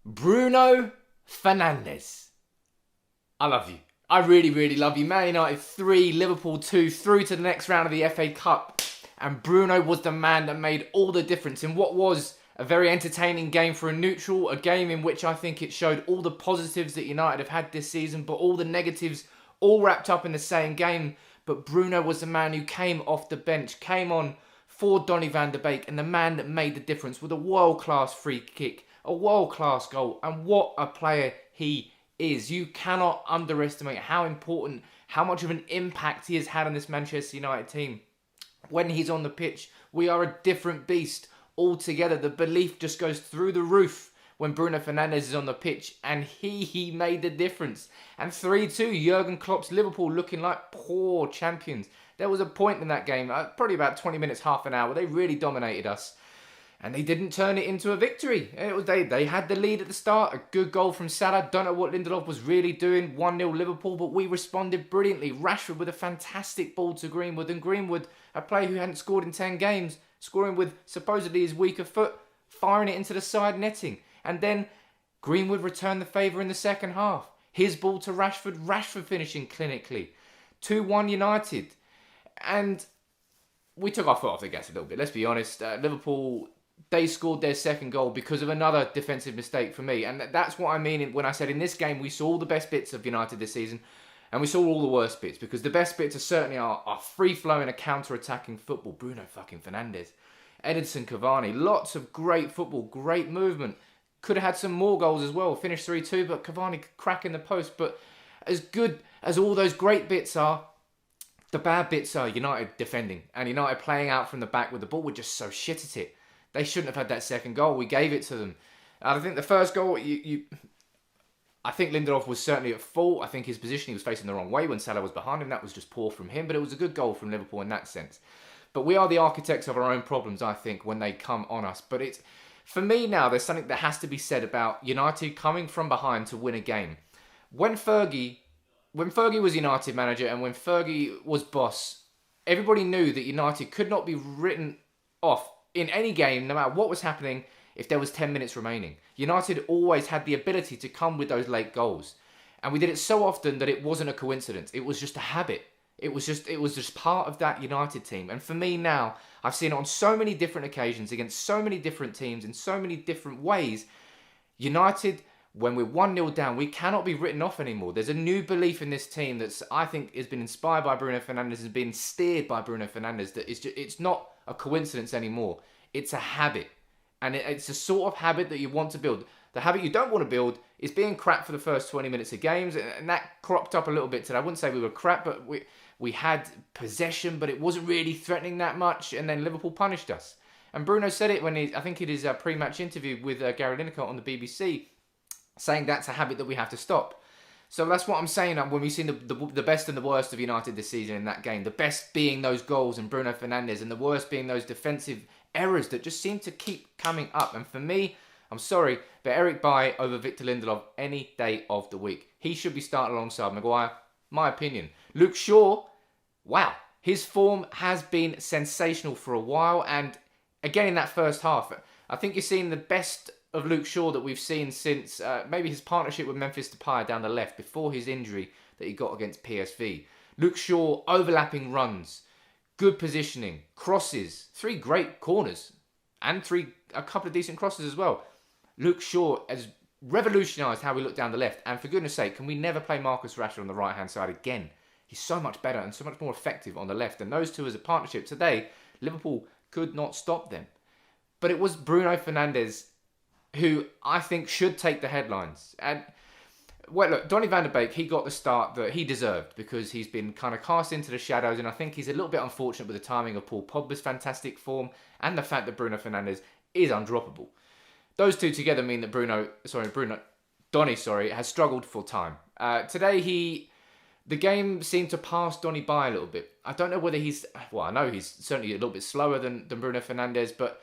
Bruno Fernandes. I love you. I really, really love you. Man United 3, Liverpool 2, through to the next round of the FA Cup. And Bruno was the man that made all the difference in what was a very entertaining game for a neutral. A game in which I think it showed all the positives that United have had this season, but all the negatives all wrapped up in the same game. But Bruno was the man who came off the bench, came on for Donny van de Beek, and the man that made the difference with a world-class free kick, a world-class goal, and what a player he is. You cannot underestimate how important, how much of an impact he has had on this Manchester United team. When he's on the pitch, we are a different beast altogether. The belief just goes through the roof when Bruno Fernandes is on the pitch, and he made the difference. And 3-2, Jurgen Klopp's Liverpool looking like poor champions. There was a point in that game, probably about 20 minutes, half an hour, where they really dominated us. And they didn't turn it into a victory. They had the lead at the start. A good goal from Salah. Don't know what Lindelof was really doing. 1-0 Liverpool, but we responded brilliantly. Rashford with a fantastic ball to Greenwood. And Greenwood, a player who hadn't scored in 10 games, scoring with supposedly his weaker foot, firing it into the side netting. And then Greenwood returned the favour in the second half. His ball to Rashford. Rashford finishing clinically. 2-1 United. And we took our foot off the gas a little bit. Let's be honest. Liverpool, they scored their second goal because of another defensive mistake for me. And that's what I mean when I said in this game we saw all the best bits of United this season and we saw all the worst bits, because the best bits are certainly our free-flowing and counter-attacking football. Bruno fucking Fernandes, Edinson Cavani, lots of great football, great movement. Could have had some more goals as well. Finished 3-2, but Cavani cracking the post. But as good as all those great bits are, the bad bits are United defending and United playing out from the back with the ball. We're just so shit at it. They shouldn't have had that second goal. We gave it to them. And I think the first goal, I think Lindelof was certainly at fault. I think his position, he was facing the wrong way when Salah was behind him. That was just poor from him. But it was a good goal from Liverpool in that sense. But we are the architects of our own problems, I think, when they come on us. But it's, for me now, there's something that has to be said about United coming from behind to win a game. When Fergie was United manager and when Fergie was boss, everybody knew that United could not be written off in any game, no matter what was happening, if there was 10 minutes remaining. United always had the ability to come with those late goals. And we did it so often that it wasn't a coincidence. It was just a habit. It was just part of that United team. And for me now, I've seen it on so many different occasions against so many different teams in so many different ways. United, when we're 1-0 down, we cannot be written off anymore. There's a new belief in this team that's, I think, has been inspired by Bruno Fernandes, has been steered by Bruno Fernandes, that it's not a coincidence anymore. It's a habit. And it's a sort of habit that you want to build. The habit you don't want to build is being crap for the first 20 minutes of games. And that cropped up a little bit today. I wouldn't say we were crap, but we had possession, but it wasn't really threatening that much. And then Liverpool punished us. And Bruno said it when I think it is a pre-match interview with Gary Lineker on the BBC, saying that's a habit that we have to stop. So that's what I'm saying when we've seen the best and the worst of United this season in that game. The best being those goals and Bruno Fernandes, and the worst being those defensive errors that just seem to keep coming up. And for me, I'm sorry, but Eric Bailly over Victor Lindelof any day of the week. He should be starting alongside Maguire, my opinion. Luke Shaw, wow, his form has been sensational for a while. And again, in that first half, I think you're seeing the best of Luke Shaw that we've seen since maybe his partnership with Memphis Depay down the left before his injury that he got against PSV. Luke Shaw, overlapping runs, good positioning, crosses, 3 great corners, and a couple of decent crosses as well. Luke Shaw has revolutionised how we look down the left. And for goodness sake, can we never play Marcus Rashford on the right-hand side again? He's so much better and so much more effective on the left. And those two as a partnership today, Liverpool could not stop them. But it was Bruno Fernandes who I think should take the headlines. And, well, look, Donny van de Beek, he got the start that he deserved because he's been kind of cast into the shadows, and I think he's a little bit unfortunate with the timing of Paul Pogba's fantastic form and the fact that Bruno Fernandes is undroppable. Those two together mean that Donny has struggled full time. Today, the game seemed to pass Donny by a little bit. I don't know whether I know he's certainly a little bit slower than Bruno Fernandes, but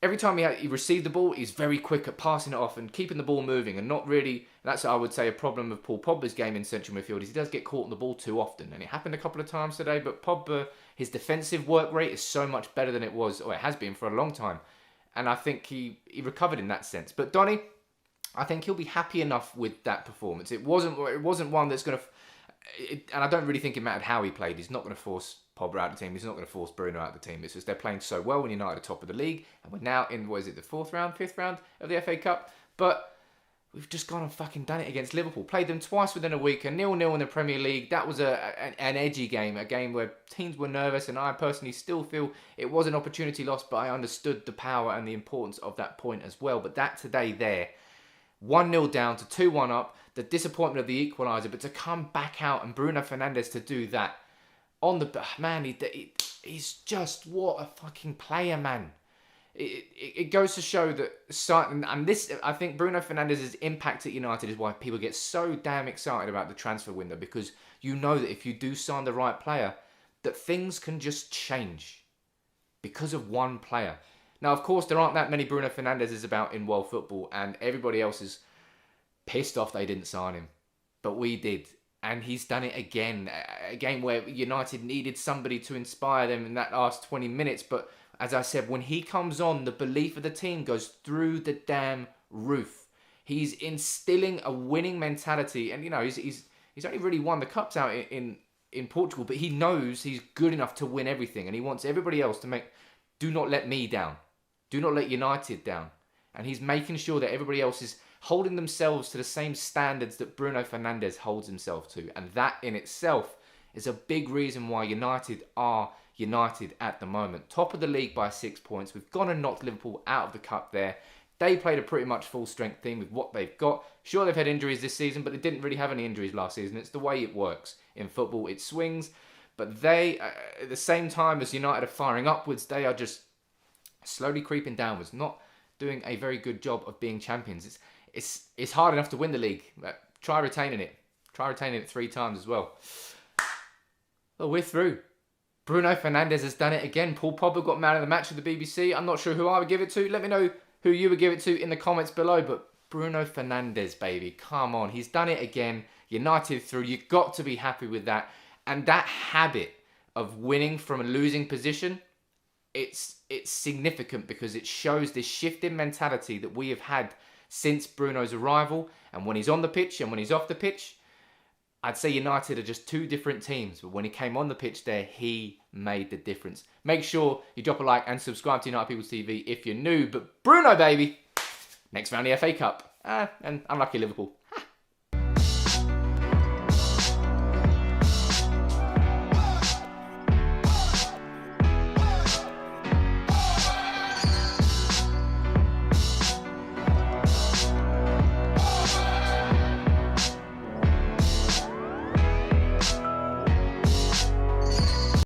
every time he received the ball, he's very quick at passing it off and keeping the ball moving, and not really. That's, I would say, a problem of Paul Pogba's game in central midfield is he does get caught on the ball too often, and it happened a couple of times today. But Pogba, his defensive work rate is so much better than it was, or it has been for a long time, and I think he recovered in that sense. But Donny, I think he'll be happy enough with that performance. It wasn't one that's going to... And I don't really think it mattered how he played. He's not going to force Pogba out of the team. He's not going to force Bruno out of the team. It's just they're playing so well when United are top of the league. And we're now in, what is it, the fifth round of the FA Cup? But we've just gone and fucking done it against Liverpool. Played them twice within a week. A 0-0 in the Premier League. That was an edgy game. A game where teams were nervous. And I personally still feel it was an opportunity lost. But I understood the power and the importance of that point as well. But that today there... 1-0 down to 2-1 up, the disappointment of the equaliser, but to come back out and Bruno Fernandes to do that on the... Man, he's just... What a fucking player, man. It goes to show that... And this, I think Bruno Fernandes' impact at United is why people get so damn excited about the transfer window, because you know that if you do sign the right player, that things can just change because of one player. Now, of course, there aren't that many Bruno Fernandes about in world football, and everybody else is pissed off they didn't sign him. But we did. And he's done it again. A game where United needed somebody to inspire them in that last 20 minutes. But as I said, when he comes on, the belief of the team goes through the damn roof. He's instilling a winning mentality. And, you know, he's only really won the Cups out in Portugal, but he knows he's good enough to win everything. And he wants everybody else to do not let me down. Do not let United down. And he's making sure that everybody else is holding themselves to the same standards that Bruno Fernandes holds himself to. And that in itself is a big reason why United are United at the moment. Top of the league by 6 points. We've gone and knocked Liverpool out of the cup there. They played a pretty much full-strength team with what they've got. Sure, they've had injuries this season, but they didn't really have any injuries last season. It's the way it works. In football, it swings. But they, at the same time as United are firing upwards, they are just slowly creeping downwards, not doing a very good job of being champions. It's hard enough to win the league. Try retaining it. Try retaining it 3 times as well. Well, we're through. Bruno Fernandes has done it again. Paul Pogba got man of the match with the BBC. I'm not sure who I would give it to. Let me know who you would give it to in the comments below. But Bruno Fernandes, baby, come on. He's done it again. United through. You've got to be happy with that. And that habit of winning from a losing position, it's significant because it shows this shift in mentality that we have had since Bruno's arrival. And when he's on the pitch and when he's off the pitch, I'd say United are just 2 different teams. But when he came on the pitch there, he made the difference. Make sure you drop a like and subscribe to United People's TV if you're new. But Bruno, baby, next round of the FA Cup. And unlucky Liverpool.